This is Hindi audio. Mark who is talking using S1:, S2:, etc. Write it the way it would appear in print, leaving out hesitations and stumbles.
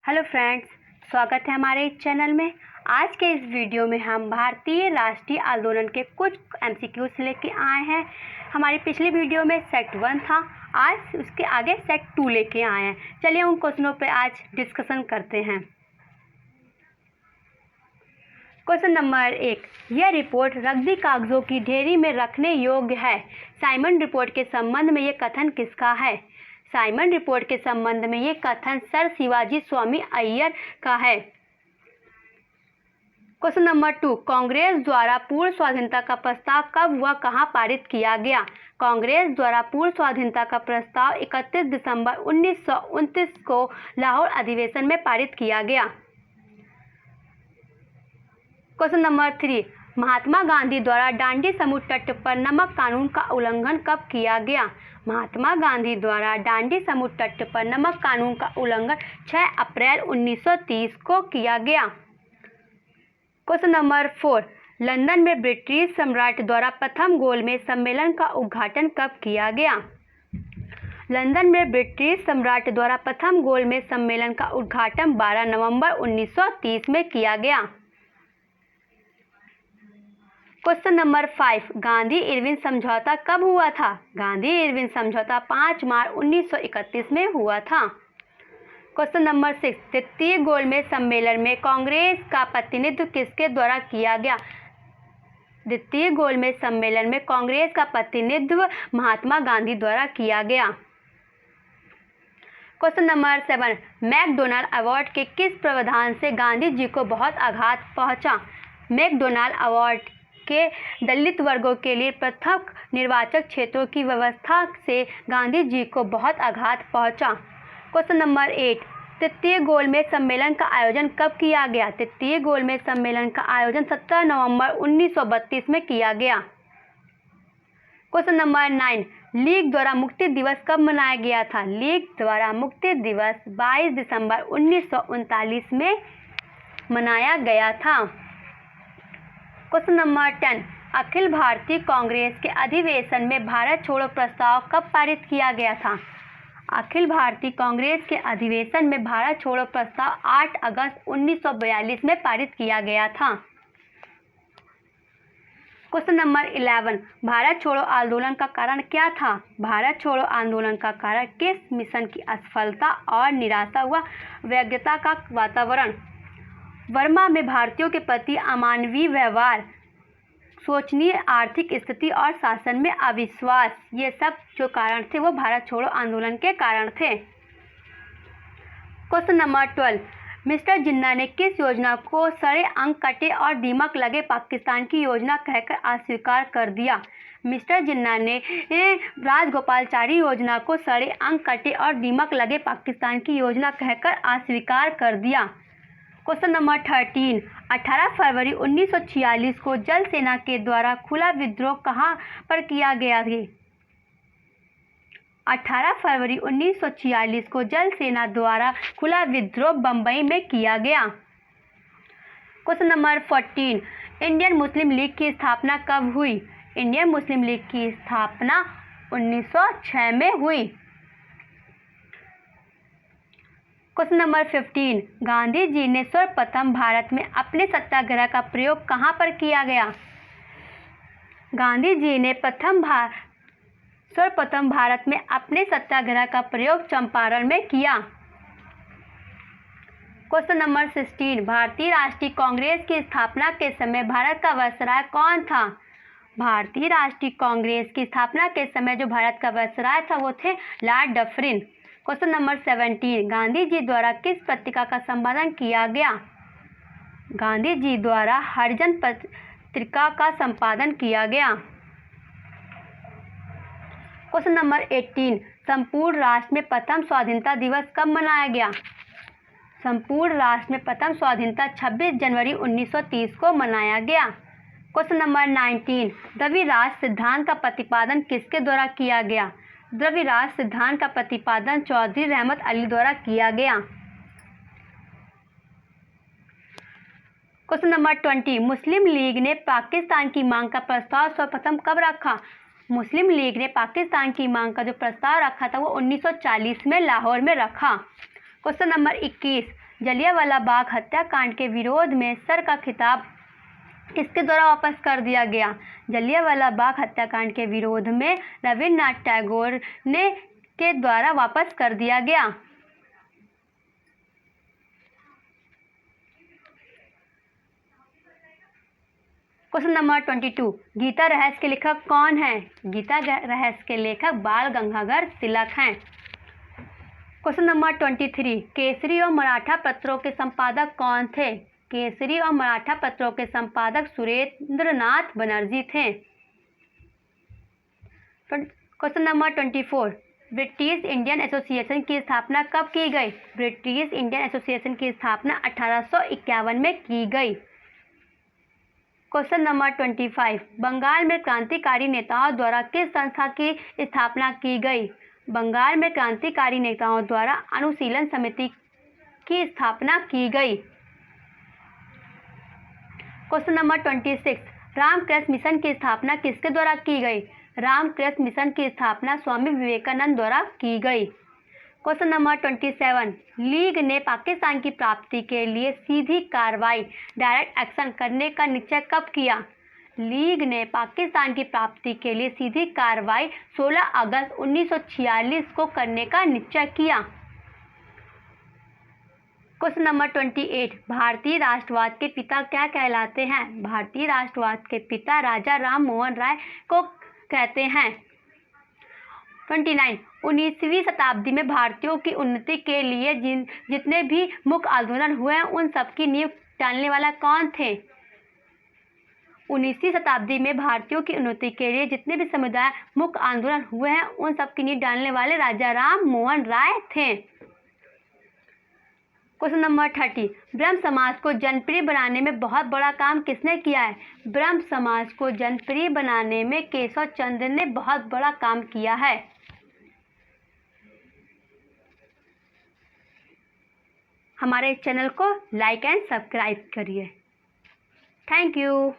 S1: हेलो फ्रेंड्स, स्वागत है हमारे इस चैनल में। आज के इस वीडियो में हम भारतीय राष्ट्रीय आंदोलन के कुछ MCQs लेके आए हैं। हमारी पिछली वीडियो में सेट 1 था, आज उसके आगे सेट 2 लेके आए हैं। चलिए उन क्वेश्चनों पे आज डिस्कशन करते हैं। क्वेश्चन नंबर 1, यह रिपोर्ट रद्दी कागजों की ढेरी में रखने योग्य है। साइमन रिपोर्ट के संबंध में यह कथन किसका है? साइमन रिपोर्ट के संबंध में ये कथन सर शिवाजी स्वामी अय्यर का है। क्वेश्चन नंबर 2, कांग्रेस द्वारा पूर्ण स्वाधीनता का प्रस्ताव कब व कहां पारित किया गया? कांग्रेस द्वारा पूर्ण स्वाधीनता का प्रस्ताव 31 दिसंबर 1929 को लाहौर अधिवेशन में पारित किया गया। क्वेश्चन नंबर 3, महात्मा गांधी द्वारा डांडी समूह तट पर नमक कानून का उल्लंघन कब किया गया? महात्मा गांधी द्वारा डांडी समूह तट पर नमक कानून का उल्लंघन 6 अप्रैल 1930 को किया गया। क्वेश्चन नंबर 4, लंदन में ब्रिटिश सम्राट द्वारा प्रथम गोलमेज सम्मेलन का उद्घाटन कब किया गया? लंदन में ब्रिटिश सम्राट द्वारा प्रथम गोलमेज सम्मेलन का उद्घाटन 12 नवंबर 1930 में किया गया। क्वेश्चन नंबर 5, गांधी इरविन समझौता कब हुआ था? गांधी इरविन समझौता 5 मार्च 1931 में हुआ था। क्वेश्चन नंबर 6, द्वितीय गोलमेज सम्मेलन में कांग्रेस का प्रतिनिधित्व किसके द्वारा किया गया? द्वितीय गोलमेज सम्मेलन में कांग्रेस का प्रतिनिधित्व महात्मा गांधी द्वारा किया गया। क्वेश्चन नंबर 7, मैकडोनाल्ड अवार्ड के किस प्रावधान से गांधी जी को बहुत आघात पहुंचा? मैकडोनाल्ड अवार्ड के दलित वर्गों के लिए पृथक निर्वाचक क्षेत्रों की व्यवस्था से गांधी जी को बहुत आघात पहुंचा। क्वेश्चन नंबर 8, तृतीय गोलमेज सम्मेलन का आयोजन कब किया गया? तृतीय गोलमेज सम्मेलन का आयोजन 17 नवंबर 1932 में किया गया। क्वेश्चन नंबर 9, लीग द्वारा मुक्ति दिवस कब मनाया गया था? लीग द्वारा मुक्ति दिवस 22 दिसंबर 1939 में मनाया गया था। क्वेश्चन नंबर 10, अखिल भारतीय कांग्रेस के अधिवेशन में भारत छोड़ो प्रस्ताव कब पारित किया गया था? अखिल भारतीय कांग्रेस के अधिवेशन में भारत छोड़ो प्रस्ताव 8 अगस्त 1942 में पारित किया गया था। क्वेश्चन नंबर 11, भारत छोड़ो आंदोलन का कारण क्या था? भारत छोड़ो आंदोलन का कारण किस मिशन की असफलता और निराशा व व्यग्रता का वातावरण, बर्मा में भारतीयों के प्रति अमानवीय व्यवहार, शोचनीय आर्थिक स्थिति और शासन में अविश्वास, ये सब जो कारण थे वो भारत छोड़ो आंदोलन के कारण थे। क्वेश्चन नंबर 12, मिस्टर जिन्ना ने किस योजना को सड़े अंक कटे और दीमक लगे पाकिस्तान की योजना कहकर अस्वीकार कर दिया? मिस्टर जिन्ना ने राजगोपालाचारी योजना को सड़े अंक कटे और दीमक लगे पाकिस्तान की योजना कहकर अस्वीकार कर दिया। क्वेश्चन नंबर 13, 18 फरवरी 1946 को जल सेना के द्वारा खुला विद्रोह कहाँ पर किया गया था? 18 फरवरी 1946 को जल सेना द्वारा खुला विद्रोह बम्बई में किया गया। Question number 14, Indian Muslim league की स्थापना कब हुई? इंडियन मुस्लिम लीग की स्थापना 1906 में हुई। क्वेश्चन नंबर 15, गांधी जी ने सर्वप्रथम भारत में अपने सत्याग्रह का प्रयोग कहाँ पर किया गया? गांधी जी ने सर्वप्रथम भारत में अपने सत्याग्रह का प्रयोग चंपारण में किया। क्वेश्चन नंबर 16, भारतीय राष्ट्रीय कांग्रेस की स्थापना के समय भारत का वायसराय कौन था? भारतीय राष्ट्रीय कांग्रेस की स्थापना के समय जो भारत का वायसराय था वो थे lord Dufferin. Question number 17, Gandhi ji द्वारा किस पत्रिका का संपादन किया गया? गांधी जी द्वारा हरिजन पत्रिका का संपादन किया गया। क्वेश्चन नंबर 18, संपूर्ण राष्ट्र में प्रथम स्वाधीनता दिवस कब मनाया गया? संपूर्ण राष्ट्र में प्रथम स्वाधीनता 26 जनवरी 1930 को मनाया गया। क्वेश्चन नंबर 19, द्रविड़ सिद्धांत का प्रतिपादन किसके द्वारा किया गया? द्रविड़ सिद्धांत का प्रतिपादन चौधरी रहमत अली द्वारा किया गया। क्वेश्चन नंबर 20, मुस्लिम लीग ने पाकिस्तान की मांग का प्रस्ताव सर्वप्रथम कब रखा? मुस्लिम लीग ने पाकिस्तान की मांग का जो प्रस्ताव रखा था वो 1940 में लाहौर में रखा। क्वेश्चन नंबर 21, जलियांवाला बाग हत्याकांड के विरोध में सर का खिताब किसके द्वारा वापस कर दिया गया? जलियांवाला बाग हत्याकांड के विरोध में रविन्द्रनाथ टैगोर ने के द्वारा वापस कर दिया गया। क्वेश्चन नंबर 22, गीता रहस्य के लेखक कौन है? गीता रहस्य के लेखक बाल गंगाधर तिलक हैं। क्वेश्चन नंबर 23, केसरी और मराठा पत्रों के संपादक कौन थे? केसरी और मराठा पत्रों के संपादक सुरेंद्रनाथ बनर्जी थे। Question number 24, British Indian association की स्थापना कब की गई? ब्रिटिश इंडियन एसोसिएशन की स्थापना 1851 में की गई। क्वेश्चन नंबर 25, बंगाल में क्रांतिकारी नेताओं द्वारा किस संस्था की स्थापना की गई? बंगाल में क्रांतिकारी नेताओं द्वारा अनुशीलन समिति की स्थापना की गई। क्वेश्चन नंबर 26, रामकृष्ण मिशन की स्थापना किसके द्वारा की गई? रामकृष्ण मिशन की स्थापना स्वामी विवेकानंद द्वारा की गई। क्वेश्चन नंबर 27, लीग ने पाकिस्तान की प्राप्ति के लिए सीधी कार्रवाई डायरेक्ट एक्शन करने का निश्चय कब किया? लीग ने पाकिस्तान की प्राप्ति के लिए सीधी कार्रवाई 16 अगस्त 1946 को करने का निश्चय किया। क्वेश्चन नंबर 28, भारतीय राष्ट्रवाद के पिता क्या कहलाते हैं? भारतीय राष्ट्रवाद के पिता राजा राम मोहन राय को कहते हैं। 29, 19वीं शताब्दी में भारतीयों की उन्नति के लिए जितने भी मुख्य आंदोलन हुए हैं उन सबकी नींव डालने वाला कौन थे? 19वीं शताब्दी में भारतीयों की उन्नति के लिए जितने भी समुदाय मुख्य आंदोलन हुए हैं उन सबकी नींव डालने वाले राजा राम मोहन राय थे। क्वेश्चन नंबर 30, ब्रह्म समाज को जनप्रिय बनाने में बहुत बड़ा काम किसने किया है? ब्रह्म समाज को जनप्रिय बनाने में केशव चंद्र ने बहुत बड़ा काम किया है। हमारे चैनल को लाइक एंड सब्सक्राइब करिए। Thank you.